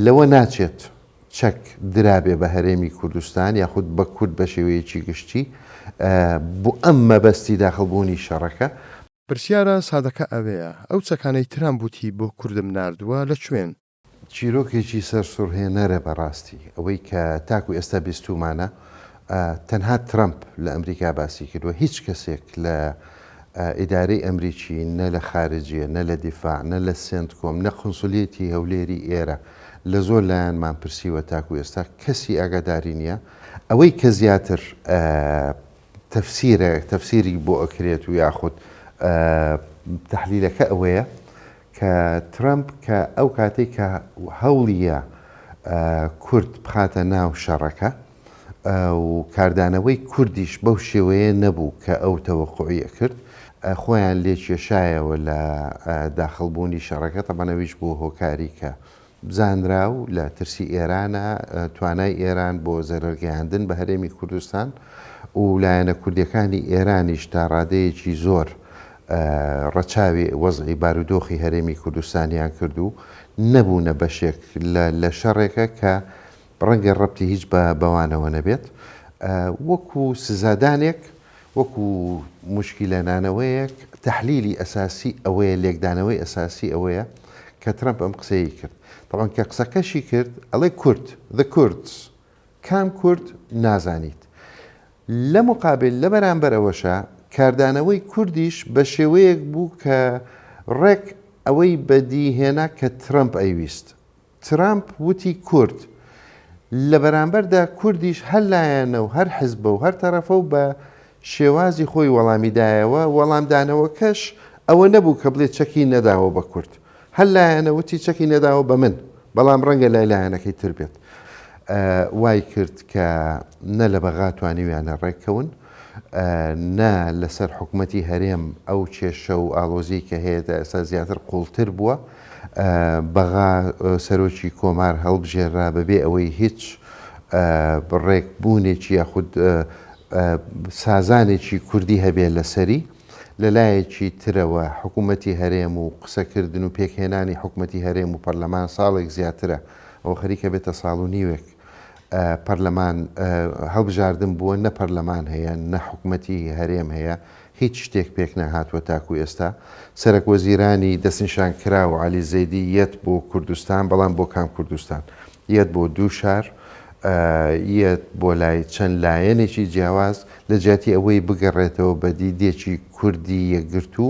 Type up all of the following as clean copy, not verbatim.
لەوە ناچێت چەک درابێ بە هەرێمی کوردستان یاخود بە کورد بە شێوەیەکی گشتی بۆ ئەم مەبەستی داخڵبوونی شەڕەکە. پرسیارە سادەکە ئەوەیە ئەو چەکانەی ترام بوتی بۆ کوردم ناردووە لە کوێن؟ چیرۆکێکی سەرسوڕهێنەرە بەڕاستی ئەوەی کە تاکو ئێستا بیستومانە تەنها ترامپ لە ئەمریکا باسی کردووە، هیچ کەسێک لە ئیدارەی ئەمریکی نە لە خارجیە نە لە دیفاع نە لە سنتکۆم نە قونسولیەتی هەولێری ئێرە لە زۆر لایەنمان پرسیوە تاکو ئێستا کەسی ئاگاداری نییە. ئەوەی کە زیاتر تەفسیری بۆ ئەکرێت و یاخود تەحلیلەکە ئەوەیە کە ترامپ کە ئەو کاتێک کە هەوڵیە کورد بخاتە ناو شەڕەکە و کاردانەوەی کوردیش بەو شێوەیە نەبوو کە ئەو تەوەقعی کرد، خۆیان لێ کێشایەوە لە داخڵبوونی شەڕەکە. تەمەنەویش بوو هۆکاری کە بزانرا و لە ترسی ئێرانە توانای ئێران بۆ زەرەرگەیاندن بە هەرێمی کوردستان و لایەنە کوردیەکانی ئێرانیش تا ڕادەیەکی زۆر ڕەچاوی وەزعی بارودۆخی هەرێمی کوردستانیان کردو نەبوونە بەشێک لە شەڕێکە کە ڕەنگە ڕەبتی هیچ بەوانەوە نەبێت، وەکو سزادانێک وەکو موشکیلەنانەوەیەک تەحلیلی ئەساسی ئەوەیە، لێکدانەوەی ئەساسی ئەوەیە کە ترامپ ئەم قسەی کرد. طبعاً کە قسەکەشی کرد ئەڵێ کورد the Kurds کام کورد نازانیت. لە مقابل لە بەرامبەرەوەشە کاردانەوەی کوردیش بە شێوەیەک بوو کە ڕێک ئەوەی بەدیهێنا کە ترامپ ئەیویست. ترامپ وتی کورد، لە بەرامبەردا کوردیش هەر لایەنە و هەر حزبە و هەر تەرەفە و بە شێوازی خۆی وەڵامیدایەوە. وەڵامدانەوەکەش ئەوە نەبوو کە بڵێت چەکی نەداوە بە کورد، هەر لایەنەوەتی چەکی نەداوە بە من، بەڵام ڕەنگە لای لایەنەکەی تر بێت. وای کرد کە نە لە بەغا توانیویانە ڕێککەون، نە لەسەر حکوومەتی هەرێم ئەو کێشە و ئاڵۆزی کە هەیە ئێستا زیاتر قوڵتر بووە، بەغا سەرۆکی کۆمار هەڵبژێرا بەبێ ئەوەی هیچ ڕێکبوونێکی یاخود سازانێکی کوردی هەبێ لەسەری. لەلایەکی ترەوە حکوومەتی هەرێم و قسەکردن و پێکهێنانی حکوومەتی هەرێم و پەرلەمان ساڵێک زیاترە، ئەو خەریکە بێتە ساڵ و نیوێک پەرلەمان هەڵبژاردن بووە، نە پەرلەمان هەیە نە حکوومەتی هەرێم هەیە، هیچ شتێک پێک نەهاتوە تاکو ئێستا. سەرک وەزیرانی دەستنیشان کرا و عەلی زەیدی یەت بۆ کوردستان، بەڵام بۆ کام کوردستان؟ یەت بۆ دوو شار، یەت بۆ لای چەند لایەنێکی جیاواز لە جیاتی ئەوەی بگەڕێتەوە بە دیدێکی کوردی یەکگرتو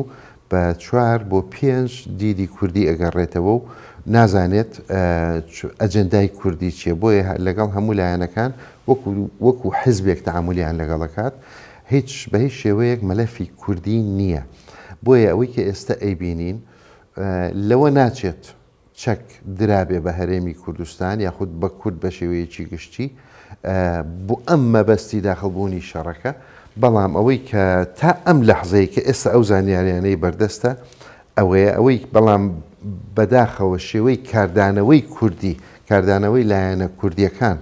بە 4 بۆ 5 دیدی کوردی ئەگەڕێتەوە و نازانێت ئەجەندای کوردی چیە. بۆیە لەگەڵ هەموو لایەنەکان وەکو حزبێک تەعامولیان لەگەڵەکات، بە هیچ شێوەیەک مەلەفی کوردی نییە. بۆیە ئەوەی کە ئێستا ئەیبینین لەوە ناچێت چەک درابێ بە هەرێمی کوردستان یاخود بە کورد بە شێوەیەکی گشتی بۆ ئەم مەبەستی داخڵبوونی شەڕەکە، بەڵام ئەوەی کە تا ئەم لەحزەیە کە ئێستا ئەو زانیاریانەی بەردەستە ئەوەی بەڵام بەداخەوە شێوەی کاردانەوەی کوردی، کاردانەوەی لایەنە کوردیەکان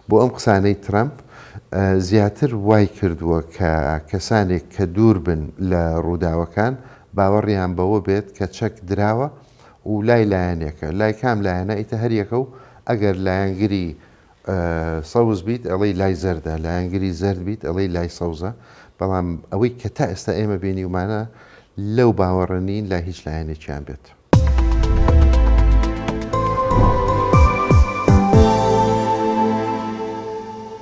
بۆ ئەم قسانەی ترامپ زیاتر وای کردووە کە کەسانێک کە دوور بن لە ڕووداوەکان باوەڕیان بەوە بێت کە چەک دراوە و لای لایەنێکە، لای کام لایەنە ئیتە هەریەکە و ئەگەر لایەنگری سەوز بیت ئەڵەی لای زەردە، لایەنگری زەرد بیت ئەڵەی لای سەوزە. بەڵام ئەوەی کە تا ئێستا ئێمە بینیومانە لەو باوەڕە نین لای هیچ لایەنێکیان بێت.